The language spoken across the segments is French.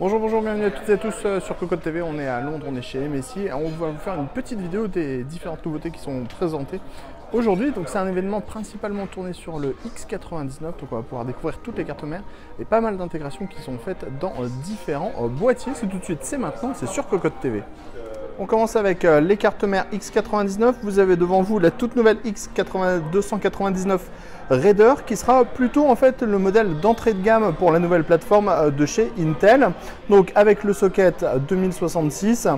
Bonjour, bonjour, bienvenue à toutes et à tous sur Cocotte TV. On est à Londres, on est chez MSI et on va vous faire une petite vidéo des différentes nouveautés qui sont présentées aujourd'hui. Donc c'est un événement principalement tourné sur le X99, donc on va pouvoir découvrir toutes les cartes mères et pas mal d'intégrations qui sont faites dans différents boîtiers. C'est tout de suite, c'est maintenant, c'est sur Cocotte TV. On commence avec les cartes mères X99. Vous avez devant vous la toute nouvelle X299 Raider qui sera plutôt en fait le modèle d'entrée de gamme pour la nouvelle plateforme de chez Intel. Donc avec le socket 2066,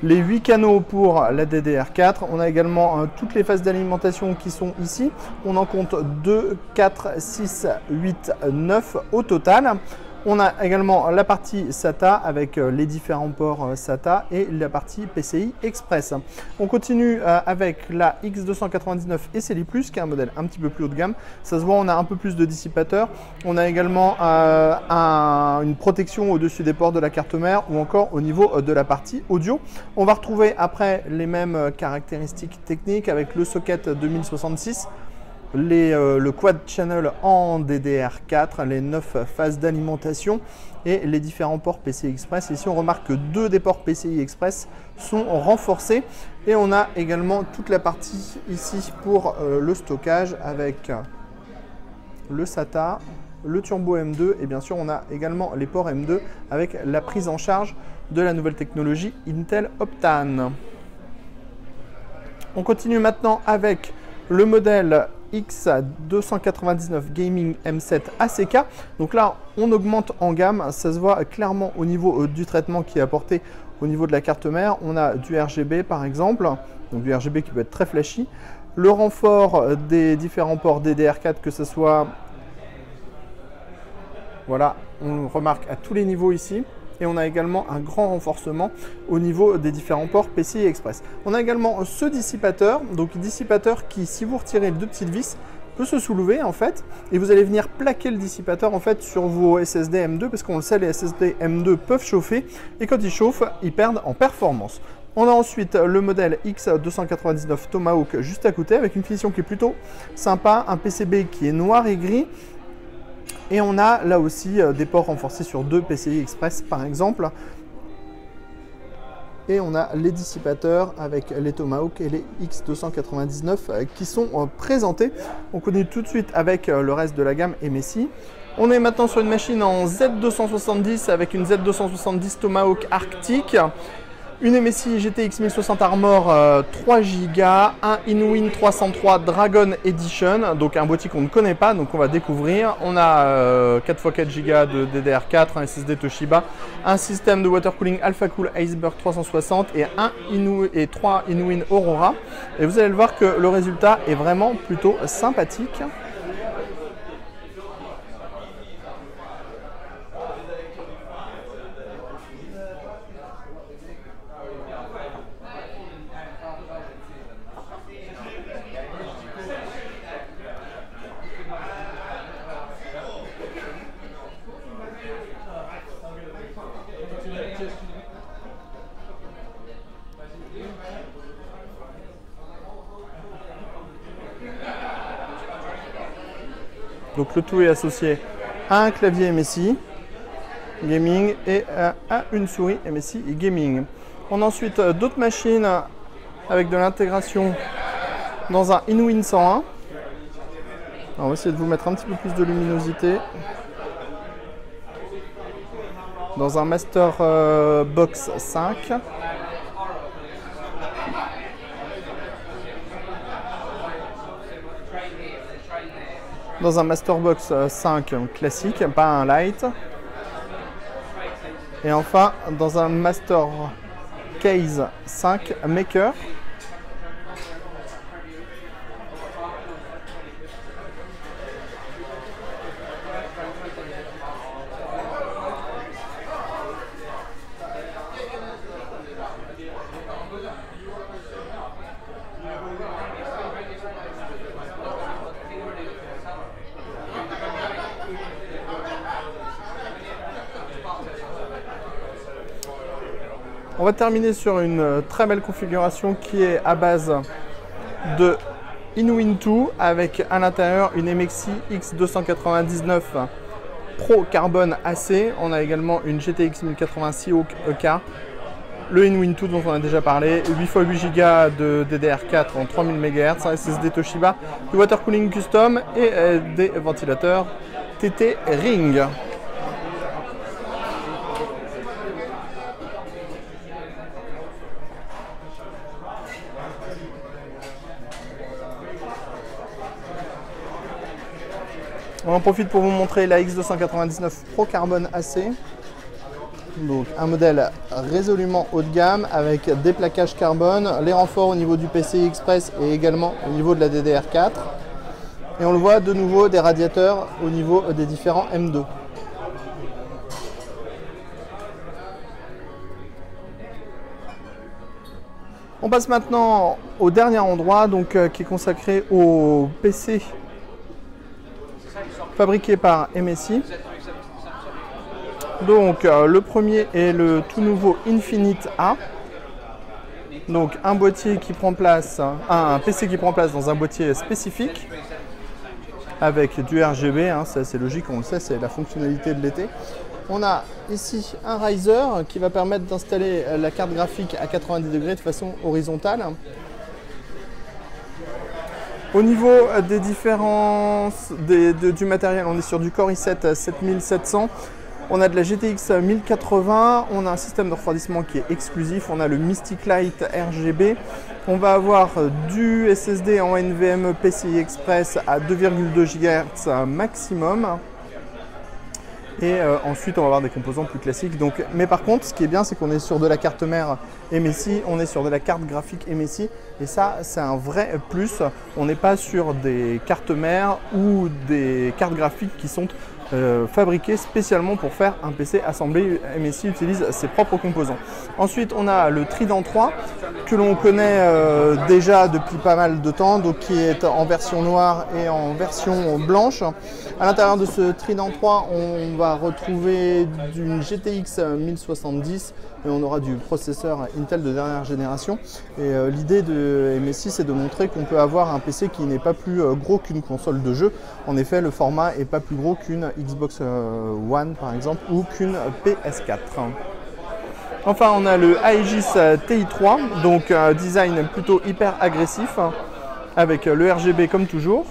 les 8 canaux pour la DDR4. On a également toutes les phases d'alimentation qui sont ici. On en compte 2, 4, 6, 8, 9 au total. On a également la partie SATA avec les différents ports SATA et la partie PCI Express. On continue avec la X299 SLI+, qui est un modèle un petit peu plus haut de gamme. Ça se voit, on a un peu plus de dissipateurs. On a également une protection au-dessus des ports de la carte mère ou encore au niveau de la partie audio. On va retrouver après les mêmes caractéristiques techniques avec le socket 2066. Le quad channel en DDR4, les 9 phases d'alimentation et les différents ports PCI Express. Ici, on remarque que 2 des ports PCI Express sont renforcés et on a également toute la partie ici pour le stockage avec le SATA, le Turbo M2 et bien sûr, on a également les ports M2 avec la prise en charge de la nouvelle technologie Intel Optane. On continue maintenant avec le modèle X299 Gaming M7 ACK. Donc là, on augmente en gamme. Ça se voit clairement au niveau du traitement qui est apporté au niveau de la carte mère. On a du RGB par exemple, donc du RGB qui peut être très flashy. Le renfort des différents ports DDR4, que ce soit, voilà, on remarque à tous les niveaux ici. Et on a également un grand renforcement au niveau des différents ports PCI Express. On a également ce dissipateur, donc dissipateur qui, si vous retirez les 2 petites vis, peut se soulever en fait, et vous allez venir plaquer le dissipateur en fait sur vos SSD M2, parce qu'on le sait, les SSD M2 peuvent chauffer, et quand ils chauffent, ils perdent en performance. On a ensuite le modèle X299 Tomahawk juste à côté, avec une finition qui est plutôt sympa, un PCB qui est noir et gris. Et on a là aussi des ports renforcés sur 2 PCI Express par exemple. Et on a les dissipateurs avec les Tomahawk et les X299 qui sont présentés. On continue tout de suite avec le reste de la gamme MSI. On est maintenant sur une machine en Z270 avec une Z270 Tomahawk Arctic. Une MSI GTX 1060 Armor 3 Go, un Inwin 303 Dragon Edition, donc un boîtier qu'on ne connaît pas, donc on va découvrir. On a 4x4 Go de DDR4, un SSD Toshiba, un système de water cooling AlphaCool Iceberg 360 et 3 Inwin Aurora. Et vous allez le voir que le résultat est vraiment plutôt sympathique. Donc le tout est associé à un clavier MSI Gaming et à une souris MSI Gaming. On a ensuite d'autres machines avec de l'intégration dans un Inwin 101. Alors, on va essayer de vous mettre un petit peu plus de luminosité. Dans un Master Box 5. Dans un Masterbox 5 classique, pas un Lite. Et enfin, dans un Master Case 5 Maker. On va terminer sur une très belle configuration qui est à base de Inwin 2 avec à l'intérieur une MXI X299 Pro Carbone AC. On a également une GTX 1080 Seahawk EK. Le InWin2 dont on a déjà parlé, 8x8 Go de DDR4 en 3000 MHz, un SSD Toshiba, du water cooling custom et des ventilateurs TT Ring. On en profite pour vous montrer la X299 Pro Carbone AC. Donc un modèle résolument haut de gamme avec des plaquages carbone, les renforts au niveau du PCI Express et également au niveau de la DDR4. Et on le voit de nouveau des radiateurs au niveau des différents M2. On passe maintenant au dernier endroit donc, qui est consacré au PC fabriqué par MSI. Donc le premier est le tout nouveau Infinite A. Donc un boîtier qui prend place, un PC qui prend place dans un boîtier spécifique avec du RGB, hein, c'est assez logique, on le sait, c'est la fonctionnalité de l'été. On a ici un riser qui va permettre d'installer la carte graphique à 90 degrés de façon horizontale. Au niveau des différences du matériel, on est sur du Core i7 7700. On a de la GTX 1080, on a un système de refroidissement qui est exclusif, on a le Mystic Light RGB, on va avoir du SSD en NVMe PCI Express à 2,2 GHz maximum. Et ensuite on va avoir des composants plus classiques. Donc, mais par contre ce qui est bien c'est qu'on est sur de la carte mère MSI, on est sur de la carte graphique MSI et ça c'est un vrai plus. On n'est pas sur des cartes mères ou des cartes graphiques qui sont fabriqué spécialement pour faire un PC assemblé. MSI utilise ses propres composants. Ensuite on a le Trident 3 que l'on connaît déjà depuis pas mal de temps, donc qui est en version noire et en version blanche. À l'intérieur de ce Trident 3 on va retrouver d'une GTX 1070 et on aura du processeur Intel de dernière génération. Et l'idée de MSI c'est de montrer qu'on peut avoir un PC qui n'est pas plus gros qu'une console de jeu. En effet le format est pas plus gros qu'une Xbox One par exemple ou qu'une PS4. Enfin on a le Aegis TI3, donc design plutôt hyper agressif avec le RGB comme toujours.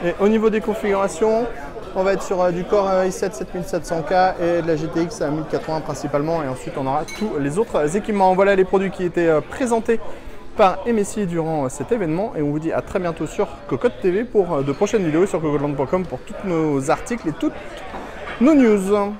Et au niveau des configurations, on va être sur du Core i7 7700K et de la GTX 1080 principalement, et ensuite on aura tous les autres équipements. Voilà les produits qui étaient présentés par MSI durant cet événement, et on vous dit à très bientôt sur Cocotte TV pour de prochaines vidéos sur cocoteland.com pour tous nos articles et toutes nos news.